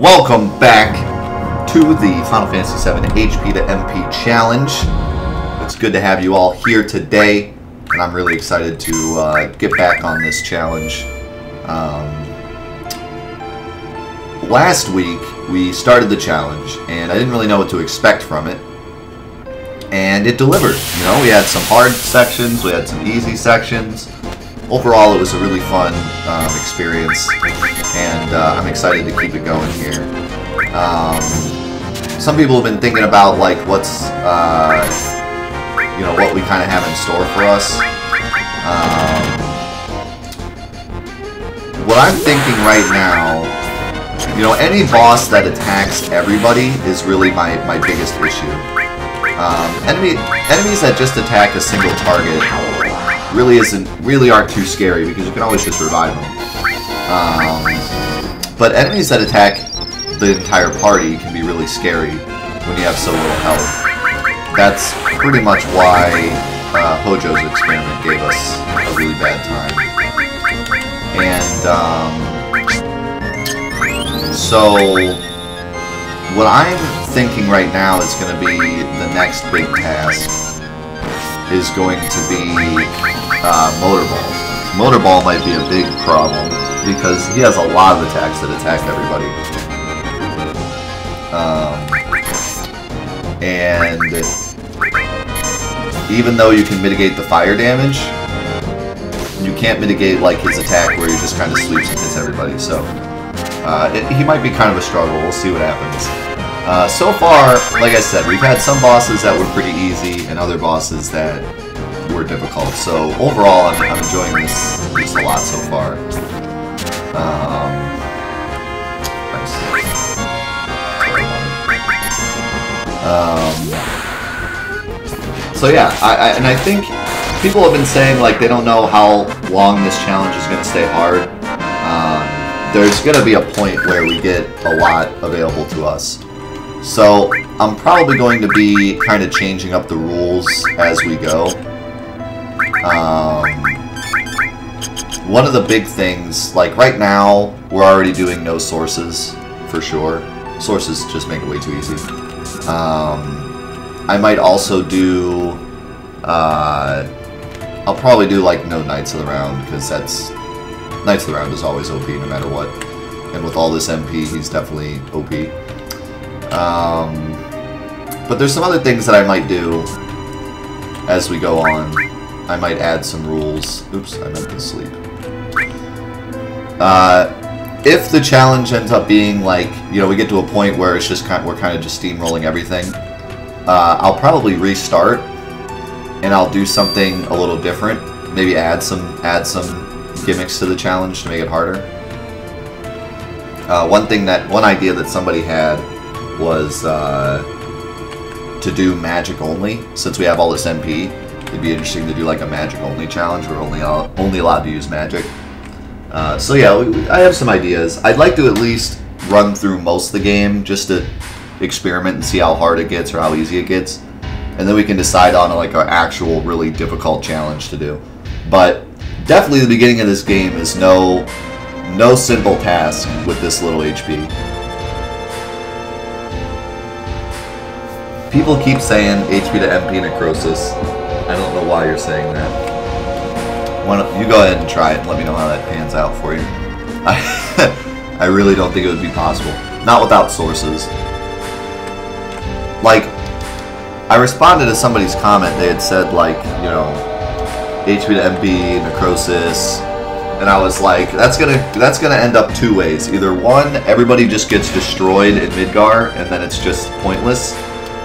Welcome back to the Final Fantasy VII HP to MP Challenge. It's good to have you all here today, and I'm really excited to get back on this challenge. Last week, we started the challenge, and I didn't really know what to expect from it. And it delivered. You know, we had some hard sections, we had some easy sections. Overall, it was a really fun experience, and I'm excited to keep it going here. Some people have been thinking about like what's, you know, what we kind of have in store for us. What I'm thinking right now, you know, any boss that attacks everybody is really my biggest issue. Enemies that just attack a single target really aren't too scary because you can always just revive them. But enemies that attack the entire party can be really scary when you have so little health. That's pretty much why Hojo's experiment gave us a really bad time. And so what I'm thinking right now is going to be the next big task is going to be Motorball. Motorball might be a big problem because he has a lot of attacks that attack everybody. And even though you can mitigate the fire damage, you can't mitigate like his attack where he just kind of sweeps and hits everybody. So he might be kind of a struggle. We'll see what happens. So far, like I said, we've had some bosses that were pretty easy and other bosses that were difficult. So overall, I'm enjoying this a lot so far. So yeah, I think people have been saying like they don't know how long this challenge is going to stay hard. There's going to be a point where we get a lot available to us. So I'm probably going to be kind of changing up the rules as we go. One of the big things, like right now, we're already doing no sources, for sure. Sources just make it way too easy. I might also do, I'll probably do like no Knights of the Round, because Knights of the Round is always OP no matter what. And with all this MP, he's definitely OP. But there's some other things that I might do as we go on. I might add some rules. Oops, I meant to sleep. If the challenge ends up being like, you know, we get to a point where it's just we're kind of just steamrolling everything, I'll probably restart and I'll do something a little different. Maybe add some gimmicks to the challenge to make it harder. One idea that somebody had was to do magic only. Since we have all this MP, it'd be interesting to do like a magic only challenge where we're only allowed to use magic. So yeah, I have some ideas. I'd like to at least run through most of the game just to experiment and see how hard it gets or how easy it gets, and then we can decide on like our actual really difficult challenge to do. But definitely the beginning of this game is no simple task with this little HP. People keep saying HP to MP necrosis. I don't know why you're saying that. You go ahead and try it and let me know how that pans out for you. I really don't think it would be possible. Not without sources. Like, I responded to somebody's comment. They had said, like, you know, HP to MP, necrosis. And I was like, that's gonna end up two ways. Either one, everybody just gets destroyed in Midgar and then it's just pointless.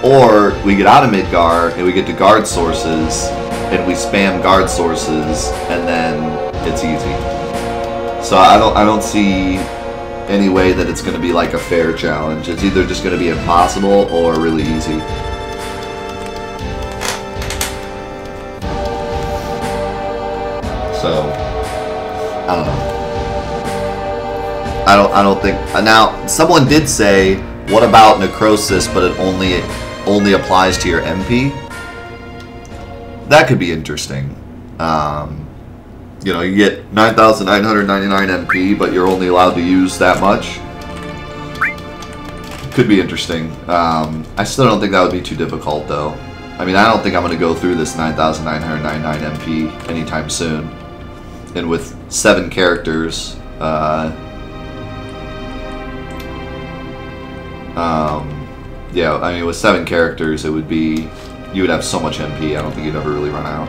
Or we get out of Midgar and we get to guard sources and we spam guard sources and then it's easy. So I don't see any way that it's going to be like a fair challenge. It's either just going to be impossible or really easy. So I don't know. I don't think. Now someone did say, what about necrosis, but it only applies to your MP? That could be interesting. You know, you get 9,999 MP, but you're only allowed to use that much. Could be interesting. I still don't think that would be too difficult, though. I mean, I don't think I'm going to go through this 9,999 MP anytime soon. And with 7 characters, yeah, I mean, with 7 characters, it would be... You would have so much MP, I don't think you'd ever really run out.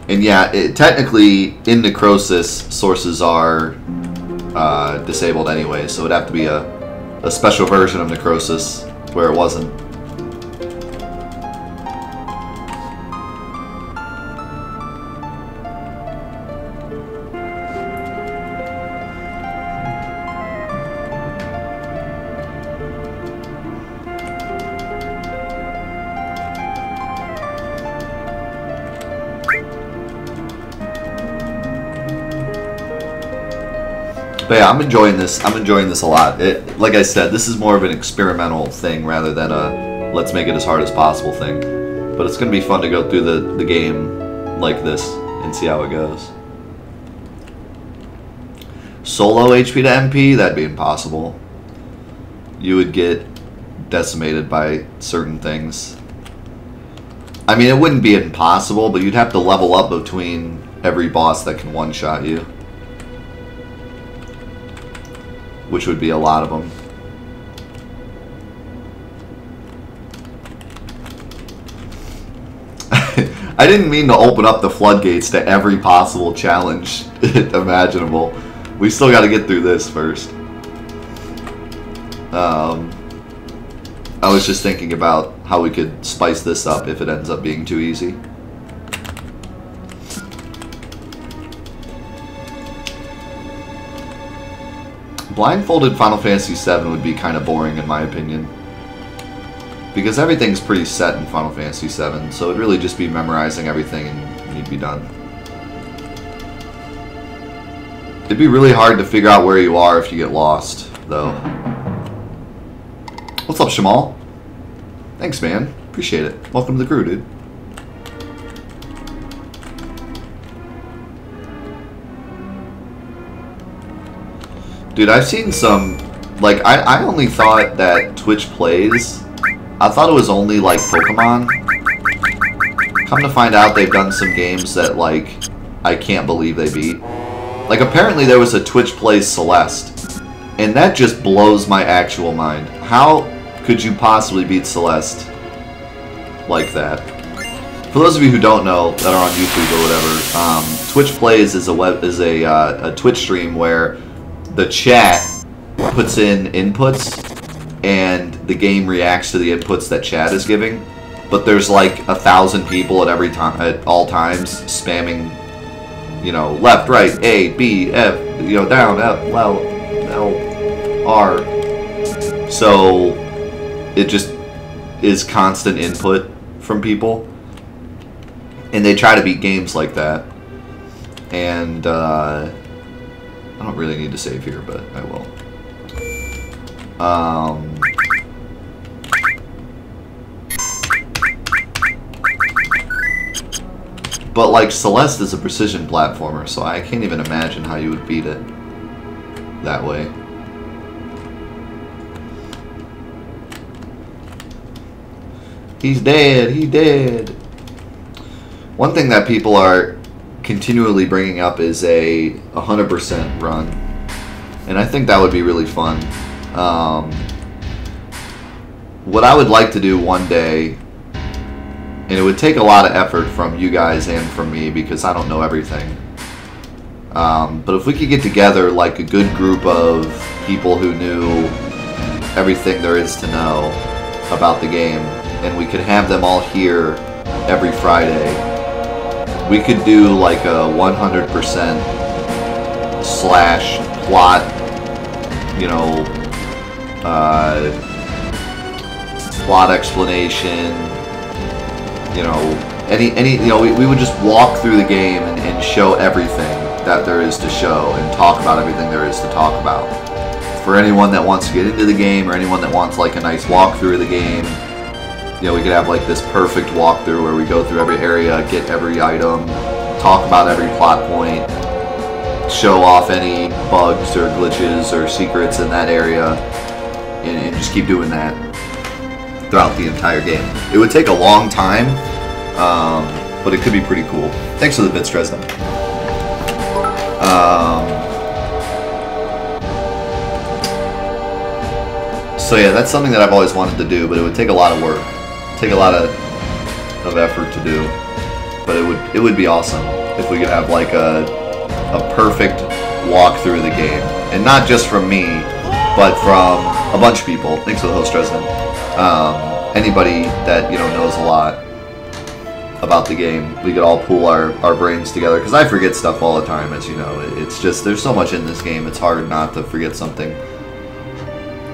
And yeah, technically, in Necrosis, sources are disabled anyway, so it would have to be a special version of Necrosis where it wasn't. But yeah, I'm enjoying this. I'm enjoying this a lot. Like I said, this is more of an experimental thing rather than a let's make it as hard as possible thing. But it's going to be fun to go through the game like this and see how it goes. Solo HP to MP, that'd be impossible. You would get decimated by certain things. I mean, it wouldn't be impossible, but you'd have to level up between every boss that can one-shot you. Which would be a lot of them. I didn't mean to open up the floodgates to every possible challenge imaginable. We still got to get through this first. I was just thinking about how we could spice this up if it ends up being too easy. Blindfolded Final Fantasy VII would be kind of boring in my opinion. Because everything's pretty set in Final Fantasy VII, so it'd really just be memorizing everything and you'd be done. It'd be really hard to figure out where you are if you get lost, though. What's up, Shamal? Thanks, man. Appreciate it. Welcome to the crew, dude. Dude, I've seen some, like, I only thought that Twitch Plays, I thought it was only, like, Pokemon. Come to find out they've done some games that, like, I can't believe they beat. Like, apparently there was a Twitch Plays Celeste, and that just blows my actual mind. How could you possibly beat Celeste like that? For those of you who don't know, that are on YouTube or whatever, Twitch Plays is a Twitch stream where the chat puts in inputs and the game reacts to the inputs that chat is giving, but there's like 1,000 people at all times spamming, you know, left, right, A, B, F, you know, down, L, R. So it just is constant input from people, and they try to beat games like that. And I don't really need to save here, but I will. But like Celeste is a precision platformer, so I can't even imagine how you would beat it that way. He's dead, he's dead. One thing that people are continually bringing up is a 100% run, and I think that would be really fun. What I would like to do one day, and it would take a lot of effort from you guys and from me because I don't know everything, but if we could get together like a good group of people who knew everything there is to know about the game, and we could have them all here every Friday, we could do like a 100% / plot, you know, plot explanation, you know, you know, we would just walk through the game and show everything that there is to show and talk about everything there is to talk about. For anyone that wants to get into the game or anyone that wants like a nice walkthrough of the game, you know, we could have like this perfect walkthrough where we go through every area, get every item, talk about every plot point, show off any bugs or glitches or secrets in that area, and just keep doing that throughout the entire game. It would take a long time, but it could be pretty cool. Thanks for the bits, Dresden. So yeah, that's something that I've always wanted to do, but it would take a lot of work, take a lot of effort to do. But it would be awesome if we could have like a perfect walk through the game, and not just from me, but from a bunch of people. Thanks for the host, Dresden. Anybody that knows a lot about the game, we could all pool our brains together, because I forget stuff all the time, as you know. It's just, there's so much in this game, it's hard not to forget something.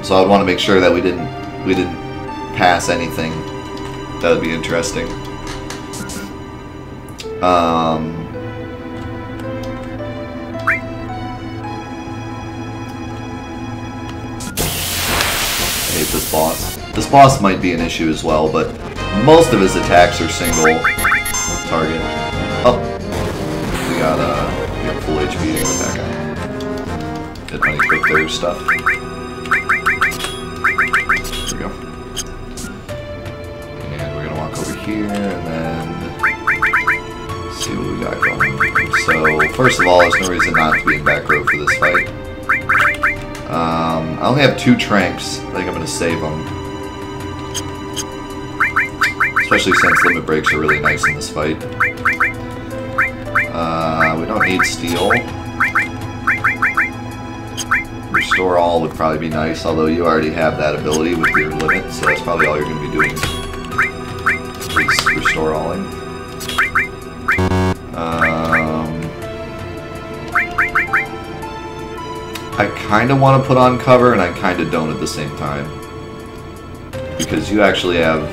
So I'd want to make sure that we didn't pass anything that would be interesting. I hate this boss. This boss might be an issue as well, but most of his attacks are single target. Oh, we got full HP with that guy. Did money quick there stuff. There we go. And we're gonna walk over here and then see what we got going. So first of all, there's no reason not to be in back row for this fight. I only have 2 tranks. I think I'm gonna save them. Especially since limit breaks are really nice in this fight. We don't need steel. Restore all would probably be nice, although you already have that ability with your limit, so that's probably all you're going to be doing. Is restore alling. I kind of want to put on cover, and I kind of don't at the same time. Because you actually have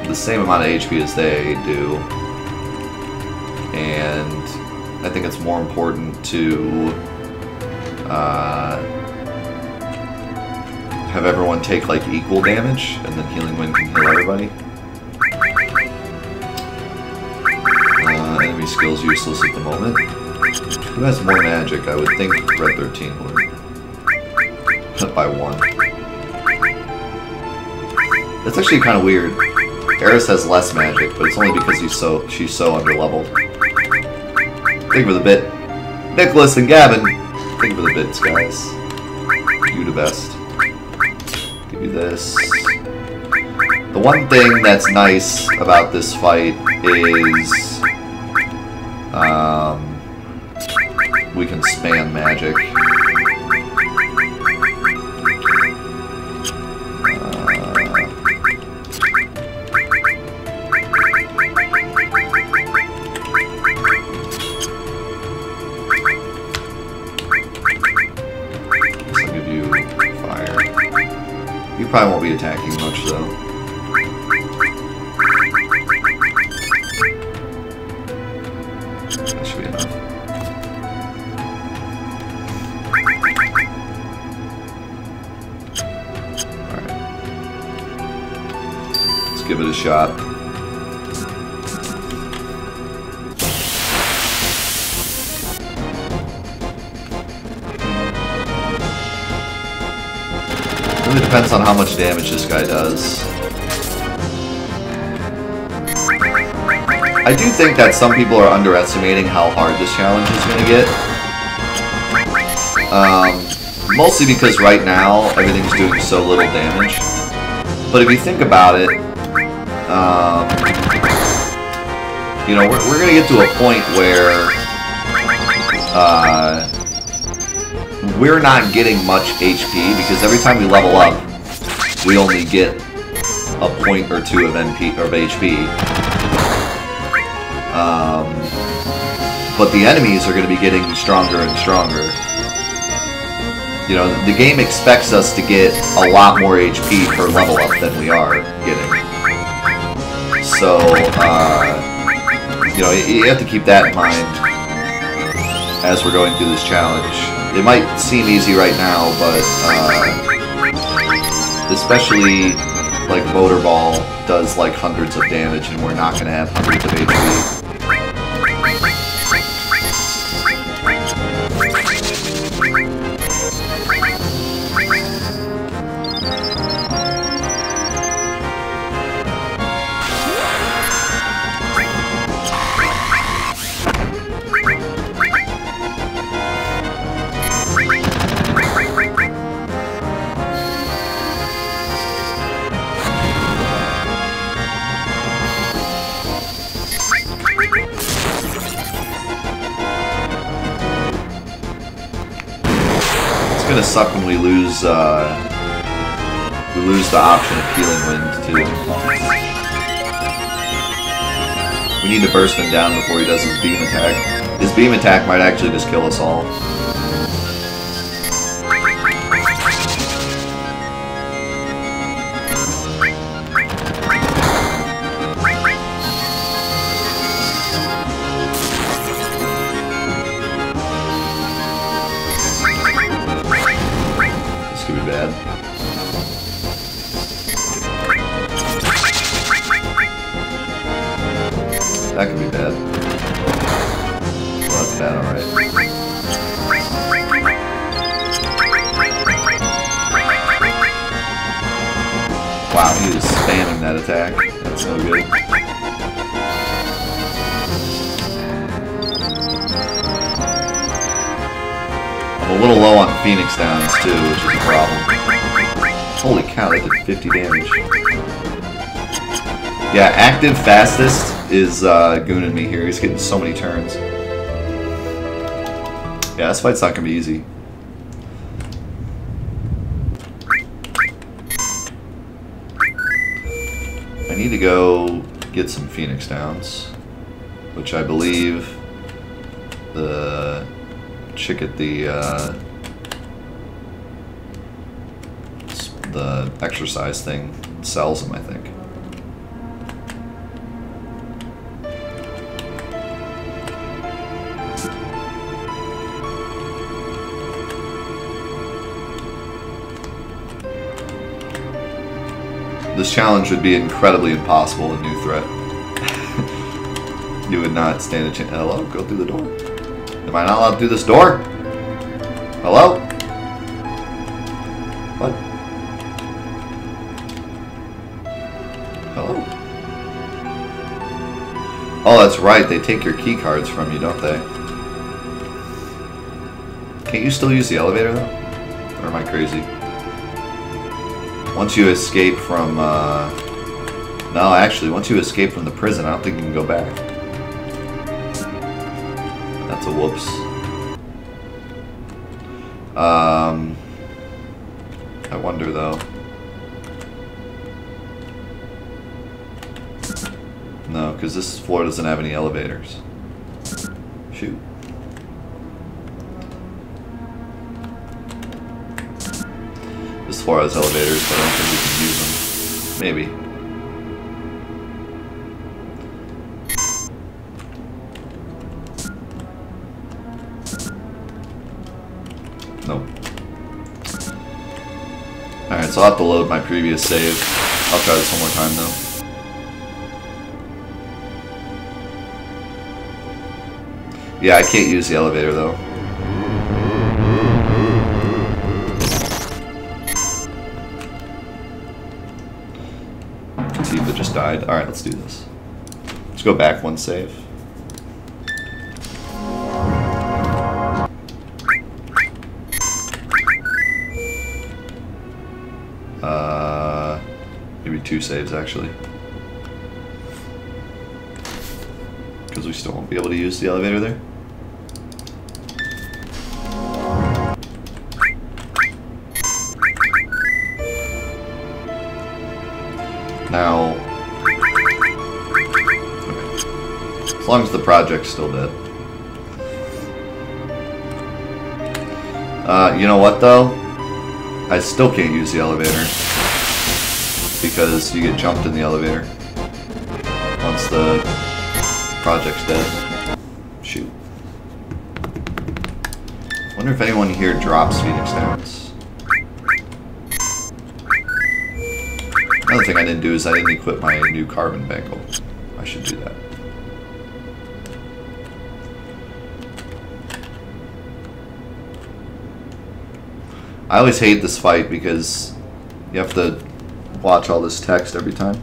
the same amount of HP as they do, and I think it's more important to have everyone take like equal damage, and then Healing Wind can heal everybody. Enemy skills useless at the moment. Who has more magic? I would think Red 13 would. By 1. That's actually kind of weird. Eris has less magic, but it's only because she's so underleveled. Thank you for the bit. Nicholas and Gavin, thank you for the bits, guys. You the best. Give you this. The one thing that's nice about this fight is we can spam magic. Probably won't be attacking much, though. That should be enough. Alright. Let's give it a shot. It depends on how much damage this guy does. I do think that some people are underestimating how hard this challenge is going to get. Mostly because right now, everything's doing so little damage. But if you think about it, we're going to get to a point where we're not getting much HP, because every time we level up, we only get a point or 2 of HP. But the enemies are going to be getting stronger and stronger. The game expects us to get a lot more HP per level up than we are getting. So, you have to keep that in mind as we're going through this challenge. It might seem easy right now, but especially like Motor Ball does like hundreds of damage, and we're not going to have hundreds of HP. gonna suck when we lose the option of healing wind too. We need to burst him down before he does his beam attack. His beam attack might actually just kill us all. This could be bad. That could be bad. Well, that's bad, alright. Wow, he was spamming that attack. That's so good. I'm a little low on Phoenix Downs too, which is a problem. Holy cow, that did 50 damage. Yeah, active fastest is gooning me here. He's getting so many turns. Yeah, this fight's not gonna be easy. I need to go get some Phoenix Downs, which I believe the chick at the exercise thing sells them, I think. This challenge would be incredibly impossible in New Threat. You would not stand a chance. Hello? Go through the door. Am I not allowed to do this door? Hello? What? Hello? Oh, that's right. They take your key cards from you, don't they? Can't you still use the elevator, though? Or am I crazy? Once you escape from, no, actually, once you escape from the prison, I don't think you can go back. That's a whoops. I wonder, though. No, because this floor doesn't have any elevators. Shoot. This floor has elevators, but I don't think we can use them. Maybe. Nope. Alright, so I'll have to load my previous save. I'll try this one more time, though. Yeah, I can't use the elevator, though. Tifa just died. Alright, let's do this. Let's go back one save. Maybe 2 saves, actually. Because we still won't be able to use the elevator there. Now, okay. As long as the project's still dead. You know what though? I still can't use the elevator because you get jumped in the elevator once the project's dead. Shoot. Wonder if anyone here drops Phoenix Downs. Another thing I didn't do is I didn't equip my new carbon bangle. I should do that. I always hate this fight because you have to watch all this text every time.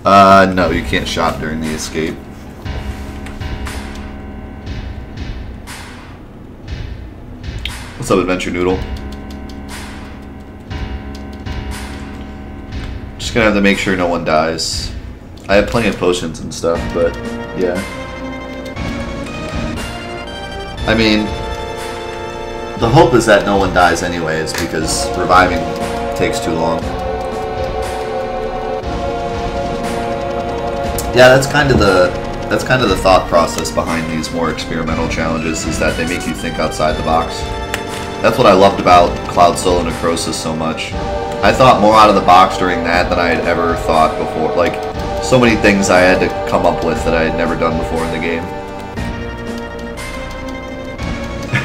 No, you can't shop during the escape. What's up, Adventure Noodle? Just gonna have to make sure no one dies. I have plenty of potions and stuff, but yeah. I mean, the hope is that no one dies anyways, because reviving takes too long. Yeah, that's kind of the thought process behind these more experimental challenges, is that they make you think outside the box. That's what I loved about Cloud Soul Necrosis so much. I thought more out of the box during that than I had ever thought before. Like, so many things I had to come up with that I had never done before in the game.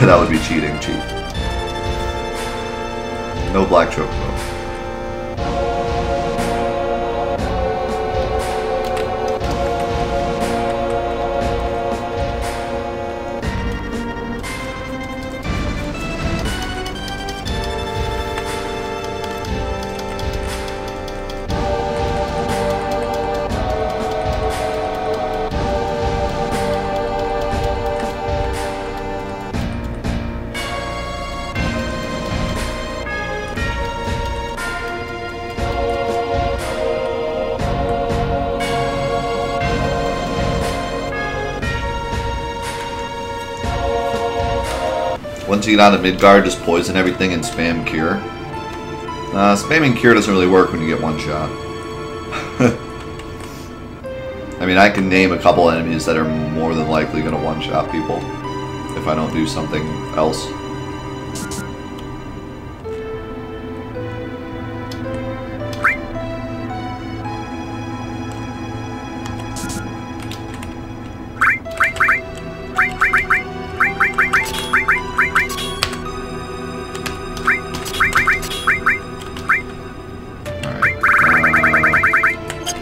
That would be cheating, cheat. No black chocobo. Once you get out of Midgard, just poison everything and spam Cure. Spamming Cure doesn't really work when you get one shot. I mean, I can name a couple enemies that are more than likely going to one-shot people if I don't do something else.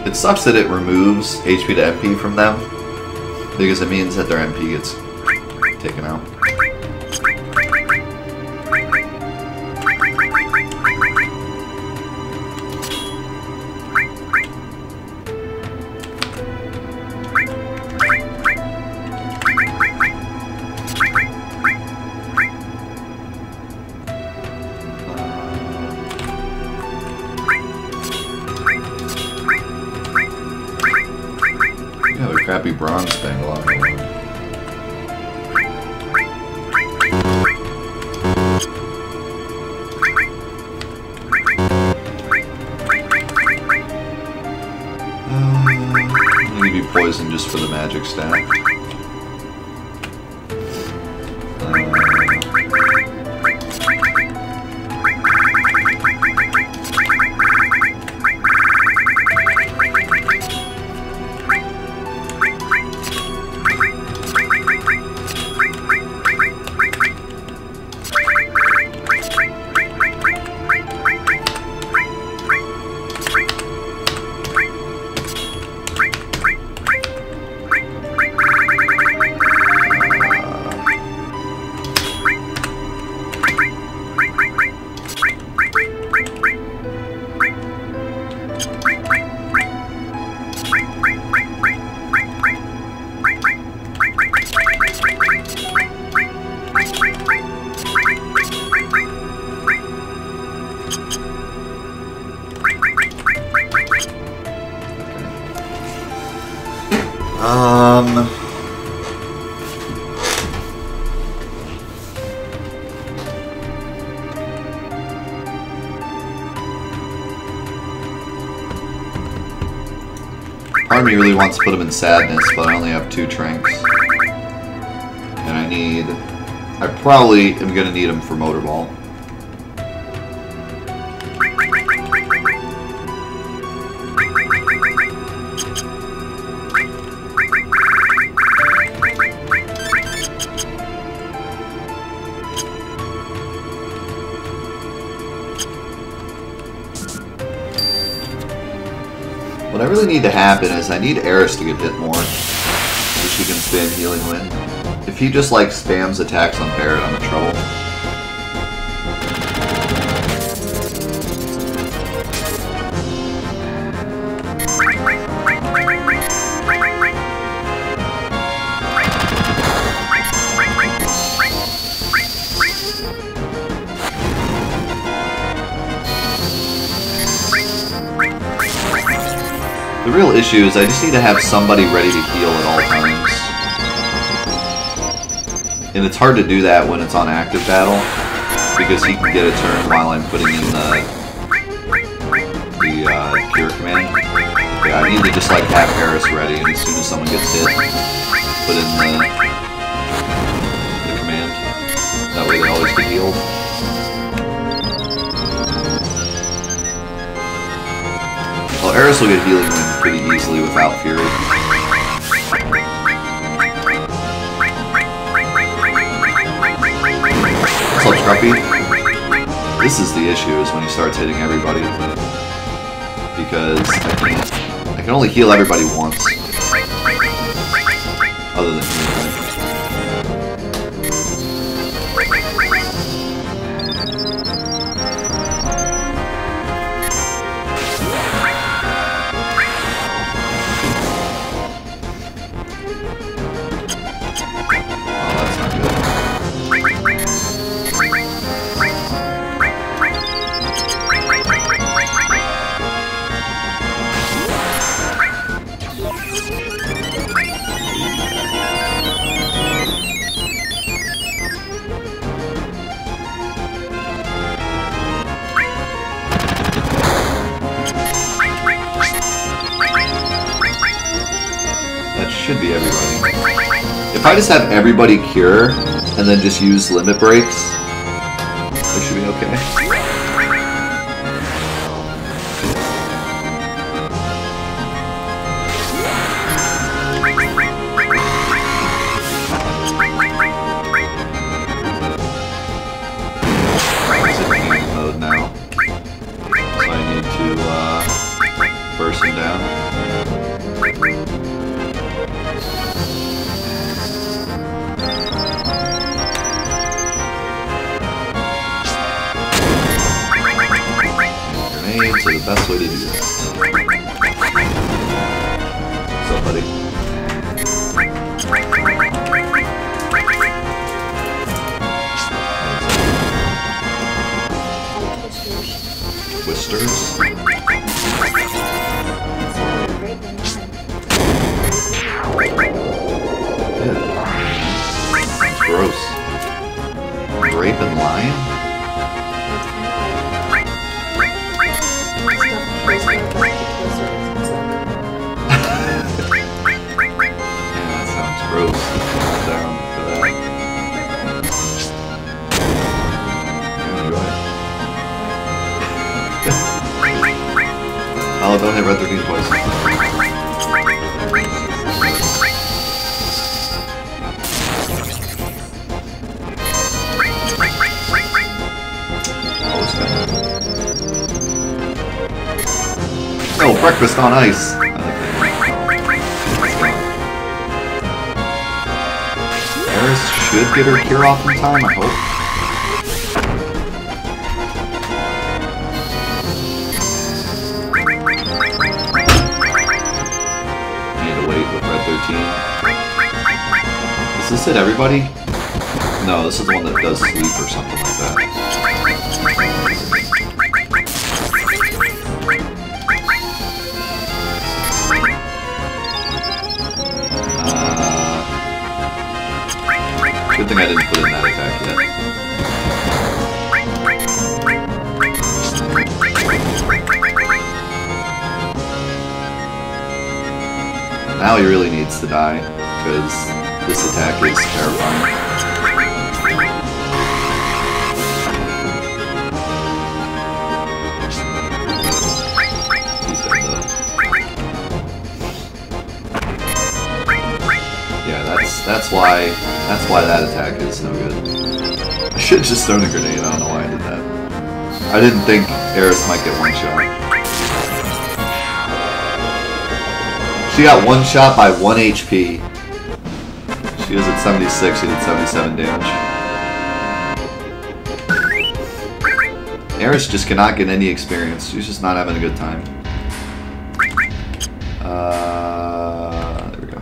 It sucks that it removes HP to MP from them, because it means that their MP gets taken out. Crappy bronze Bangalore. I'm gonna give you poison just for the magic stat. Part of me really wants to put him in Sadness, but I only have 2 Tranks. And I probably am going to need him for Motorball. What I really need to happen is I need Eris to get hit more, so she can spam Healing Wind. If he just like spams attacks on Barret, I'm in trouble. The real issue is I just need to have somebody ready to heal at all times. And it's hard to do that when it's on active battle, because he can get a turn while I'm putting in the cure command. Yeah, I need to just like have Eris ready, and as soon as someone gets hit, put in the command. That way they always get healed. Well, Eris will get healing pretty easily without Fury. What's up, Scruffy? This is the issue, is when he starts hitting everybody. Because I can only heal everybody once. Other than healing. Should be everybody. If I just have everybody cure and then just use limit breaks, that should be okay. He's in game mode now, so I need to burst him down. Grenades are the best way to do that. What's up, buddy? Twisters? Gross. Grape and lime? Yeah, that sounds gross. I'm down for that. Enjoy it. Oh, don't hit Red 13 twice. Oh, breakfast on ice! I like that. Eris should get her cure off in time, I hope. I need to wait with Red 13. Is this it, everybody? No, this is the one that does sleep or something like that. Good thing I didn't put in that attack yet. Now he really needs to die, because this attack is terrifying. He's dead though. Yeah, that's why that attack is no good. I should have just thrown a grenade, I don't know why I did that. I didn't think Eris might get one shot. She got one shot by 1 HP. She was at 76, she did 77 damage. Eris just cannot get any experience, she's just not having a good time. There we go.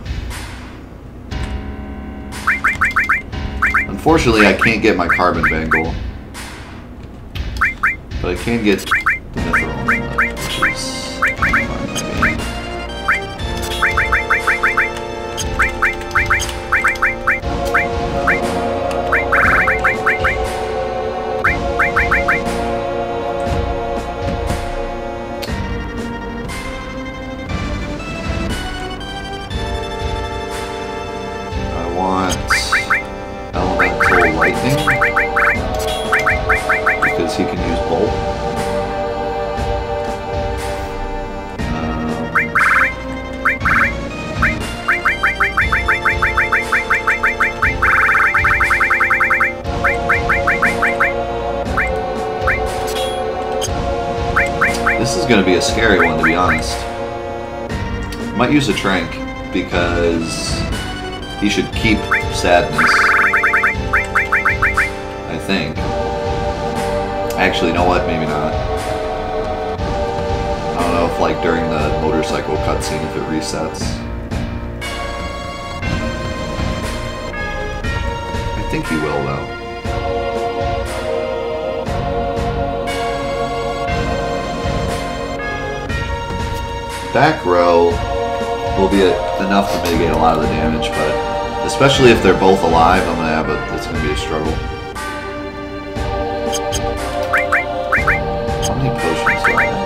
Unfortunately, I can't get my Carbon Bangle, but I can get Mithril, which is fine by me. lightning because he can use bolt. This is going to be a scary one, to be honest. Might use a Trank because he should keep Sadness. I think. Actually, you know what? Maybe not. I don't know if, like, during the motorcycle cutscene, if it resets. I think he will, though. Back row will be enough to mitigate a lot of the damage, but especially if they're both alive, it's gonna be a struggle. How many potions do I have?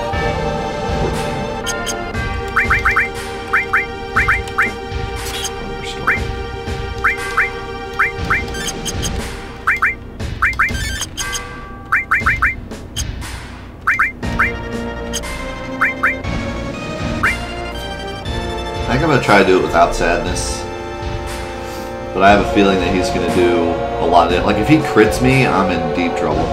14. I think I'm going to try to do it without Sadness, but I have a feeling that he's going to do a lot of it. Like, if he crits me, I'm in deep trouble.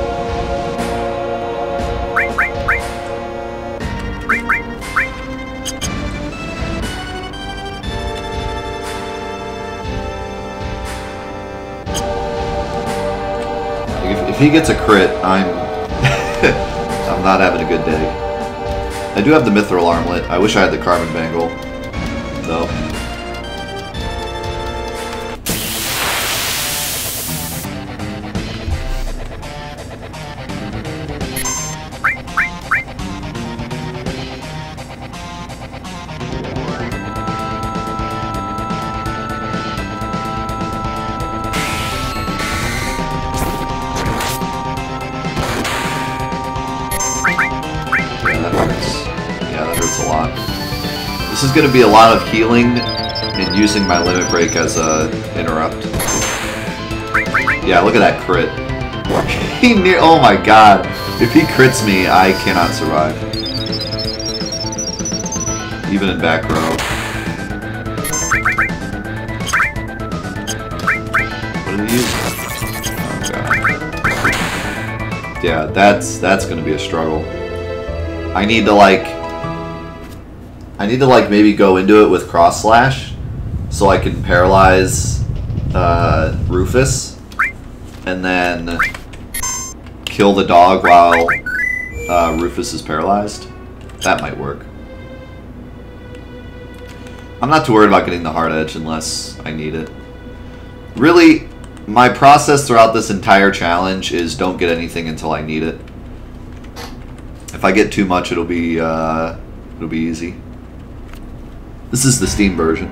Like, if he gets a crit, I'm not having a good day. I do have the Mithril Armlet. I wish I had the Carbon Bangle, though. This is going to be a lot of healing and using my Limit Break as a interrupt. Yeah, look at that crit. Oh my god. If he crits me, I cannot survive. Even in back row. What did he use? Oh god. Yeah, that's going to be a struggle. I need to maybe go into it with Cross Slash so I can paralyze Rufus and then kill the dog while Rufus is paralyzed. That might work. I'm not too worried about getting the Hard Edge unless I need it. Really, my process throughout this entire challenge is don't get anything until I need it. If I get too much, it'll be easy. This is the Steam version.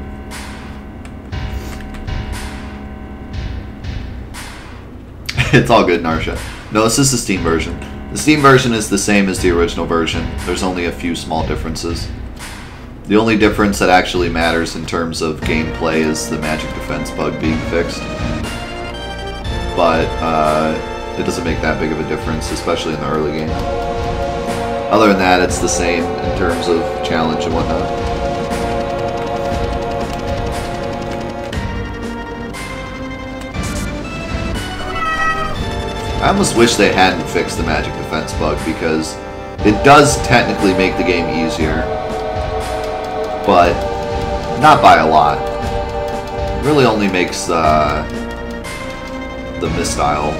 It's all good, Narsha. No, this is the Steam version. The Steam version is the same as the original version. There's only a few small differences. The only difference that actually matters in terms of gameplay is the magic defense bug being fixed. But it doesn't make that big of a difference, especially in the early game. Other than that, it's the same in terms of challenge and whatnot. I almost wish they hadn't fixed the magic defense bug, because it does technically make the game easier, but not by a lot. It really only makes the Mistile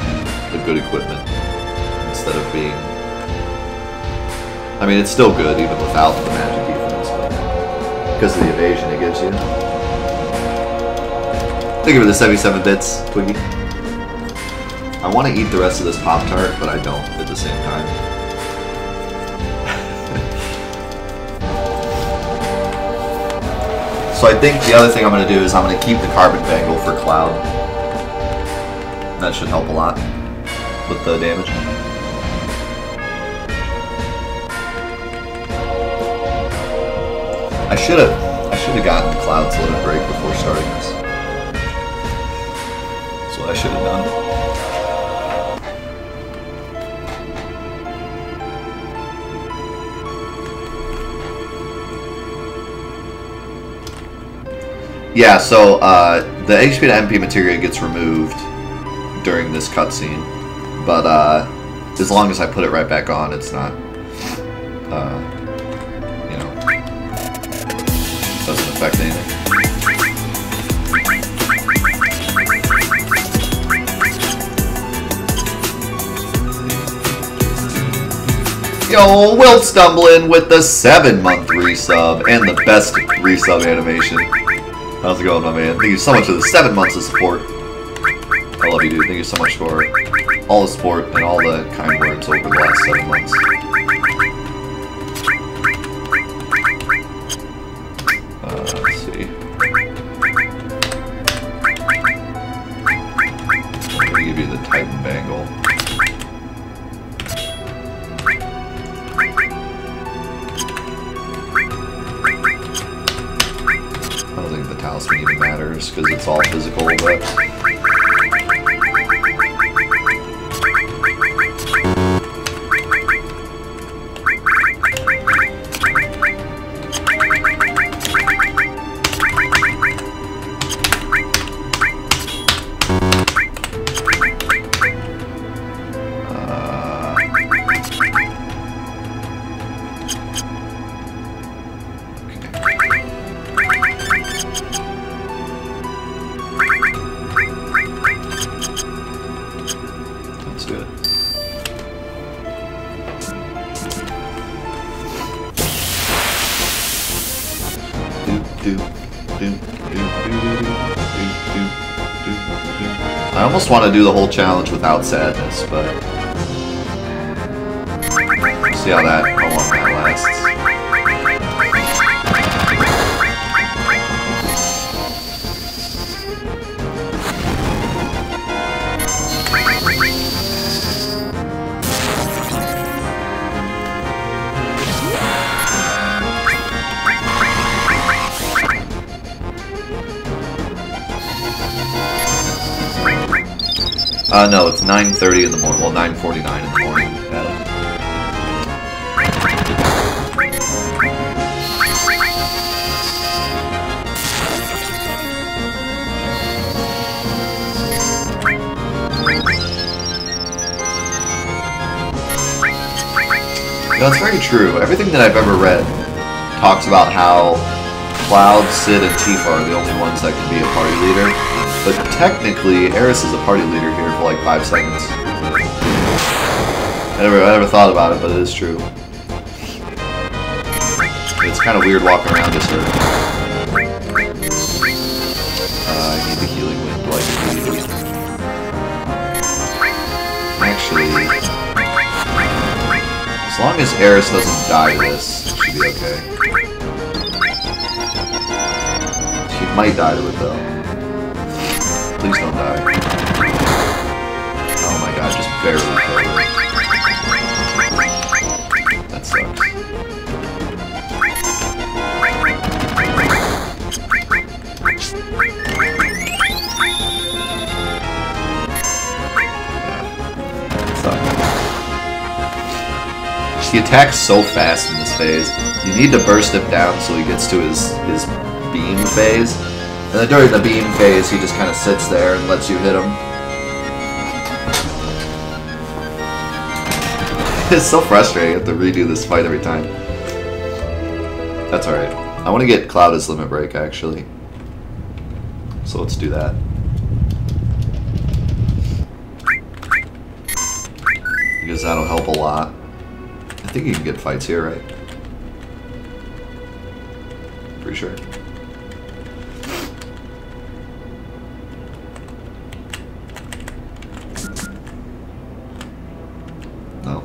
the good equipment instead of being... I mean, it's still good even without the magic defense, but because of the evasion it gives you. Thank you for the 77 bits, Twiggy. I want to eat the rest of this Pop-Tart, but I don't at the same time. So I think the other thing I'm going to do is I'm going to keep the Carbon Bangle for Cloud. That should help a lot with the damage. I should have gotten Cloud's Limit Break before starting this. That's what I should have done. Yeah, so the HP to MP materia gets removed during this cutscene, but as long as I put it right back on, it's not, you know, doesn't affect anything. Yo, Will Stumbling with the 7-month resub and the best resub animation. How's it going, my man? Thank you so much for the 7 months of support. I love you, dude. Thank you so much for all the support and all the kind words over the last 7 months. Let's see. Let me give you the Titan Bangle. I don't think the talisman even matters because it's all physical, but. I almost want to do the whole challenge without sadness, but we'll see how long that lasts. No, it's 9:30 in the morning. Well, 9:49 in the morning. No, it's very true. Everything that I've ever read talks about how Cloud, Cid, and Tifa are the only ones that can be a party leader. But technically, Aeris is a party leader here for like 5 seconds. I never thought about it, but it is true. It's kind of weird walking around this earth. I need the healing wind like immediately. Actually, as long as Aeris doesn't die this, it should be okay. She might die to it though. Please don't die. Oh my god, just barely killed her. That sucks. He attacks so fast in this phase. You need to burst him down so he gets to his beam phase. And then during the beam phase, he just kind of sits there and lets you hit him. It's so frustrating. I have to redo this fight every time. That's alright. I want to get Cloud as Limit Break, actually. So let's do that. Because that'll help a lot. I think you can get fights here, right? Pretty sure. No.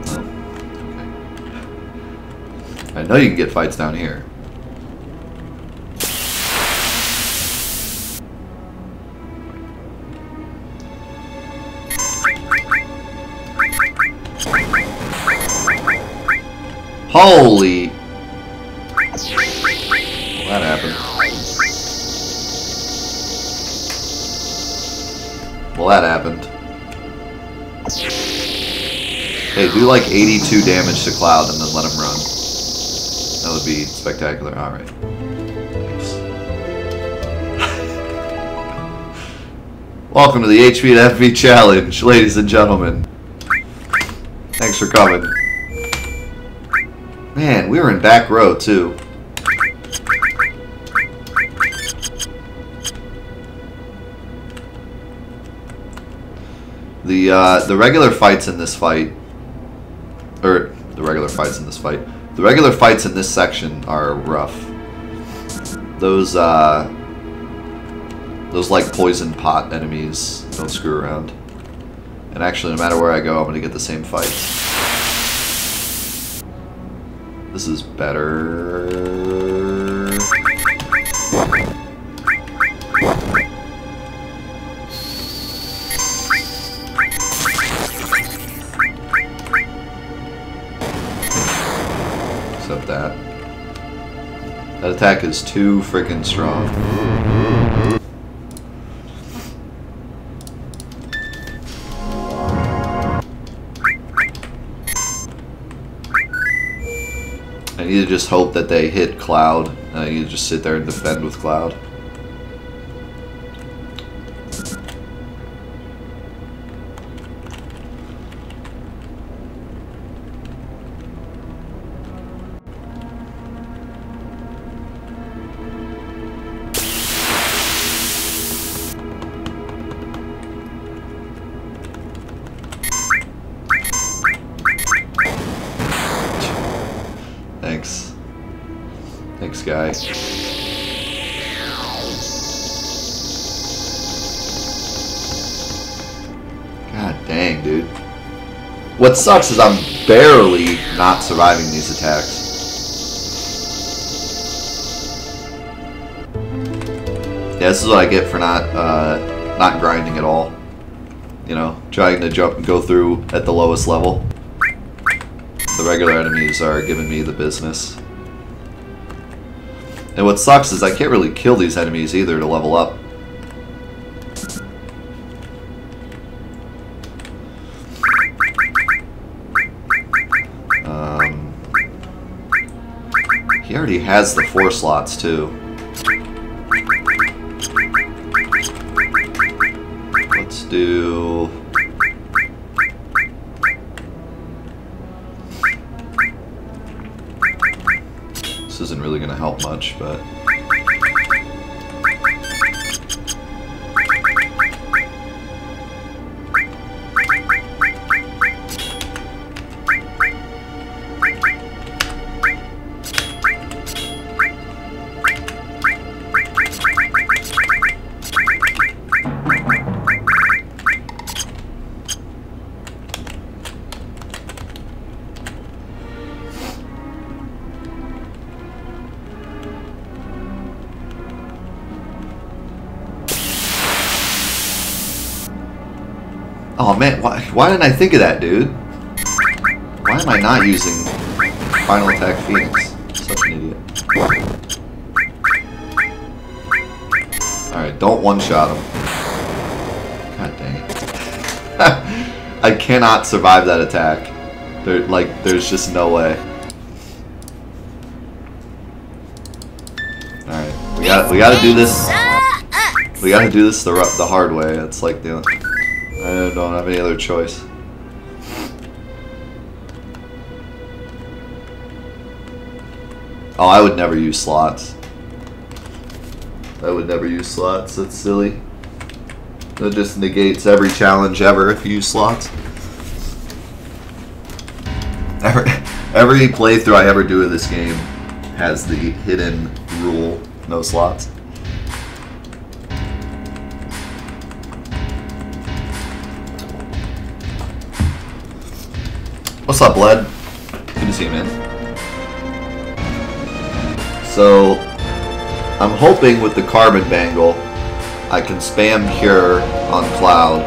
No. Okay. I know you can get fights down here. Holy! Well, that happened. Well, that happened. Hey, do like 82 damage to Cloud and then let him run. That would be spectacular. Alright. Welcome to the HP to FP challenge, ladies and gentlemen. Thanks for coming. Man, we were in back row too. The regular fights in this fight, the regular fights in this section are rough. Those like poison pot enemies don't screw around. And actually, no matter where I go, I'm gonna get the same fights. This is better. Except that. That attack is too freaking strong. I need to just hope that they hit Cloud, and I need to just sit there and defend with Cloud. Thanks. Thanks, guy. God dang, dude. What sucks is I'm barely not surviving these attacks. Yeah, this is what I get for not grinding at all. You know, trying to go through at the lowest level. The regular enemies are giving me the business. And what sucks is I can't really kill these enemies either to level up. He already has the 4 slots too. Let's do... This isn't really going to help much, but... Oh man, why didn't I think of that, dude? Why am I not using Final Attack Phoenix? Such an idiot. Alright, don't one-shot him. God dang it. I cannot survive that attack. There's just no way. Alright, we gotta do this. We gotta do this the hard way. It's like the... I don't have any other choice. Oh, I would never use slots. I would never use slots. That's silly. That just negates every challenge ever if you use slots. Every playthrough I ever do of this game has the hidden rule, no slots. What's up, Bled? Good to see you, man. So, I'm hoping with the Carbon Bangle, I can spam Cure on Cloud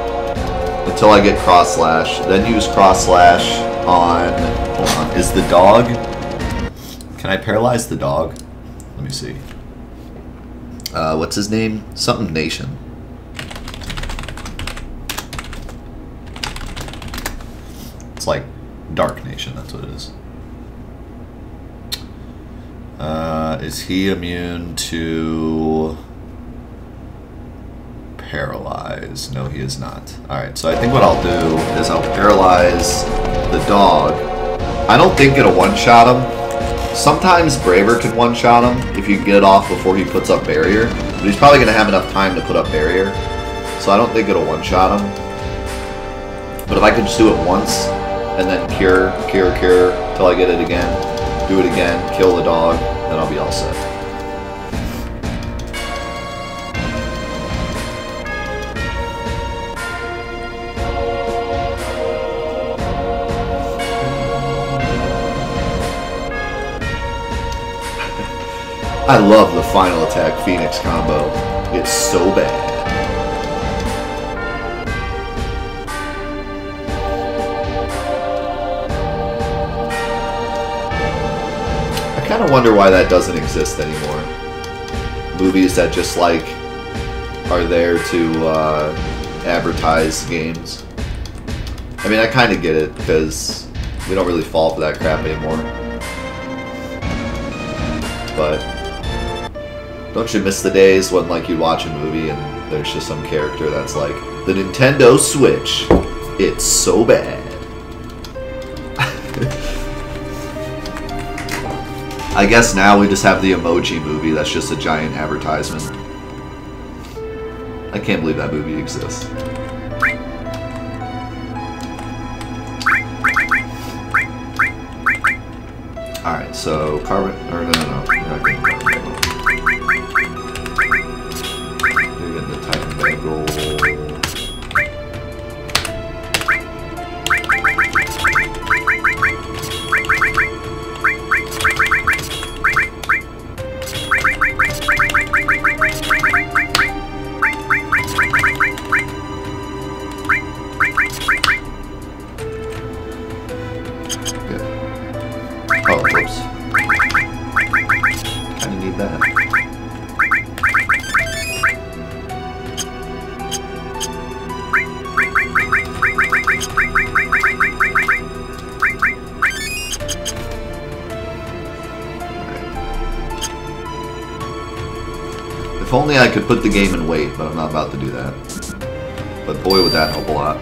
until I get Cross Slash, then use Cross Slash on... Hold on, is the dog... Can I paralyze the dog? Let me see. What's his name? Something Nation. It's like Dark Nation, that's what it is. Is he immune to paralyze? No, he is not. Alright, so I think what I'll do is I'll paralyze the dog. I don't think it'll one-shot him. Sometimes Braver can one-shot him if you can get it off before he puts up barrier. But he's probably going to have enough time to put up barrier. So I don't think it'll one-shot him. But if I could just do it once, and then cure, till I get it again, do it again, kill the dog, then I'll be all set. I love the final attack Phoenix combo. It's so bad. I kind of wonder why that doesn't exist anymore. Movies that just like are there to advertise games. I mean, I kind of get it because we don't really fall for that crap anymore. But don't you miss the days when like you watch a movie and there's just some character that's like, the Nintendo Switch, it's so bad. I guess now we just have the Emoji Movie that's just a giant advertisement. I can't believe that movie exists. Alright, so carbon, or no, you're not getting carbon bangle. You're getting the Titan bangle. Oh, whoops. Kinda need that. If only I could put the game in wait, but I'm not about to do that. But boy, would that help a lot.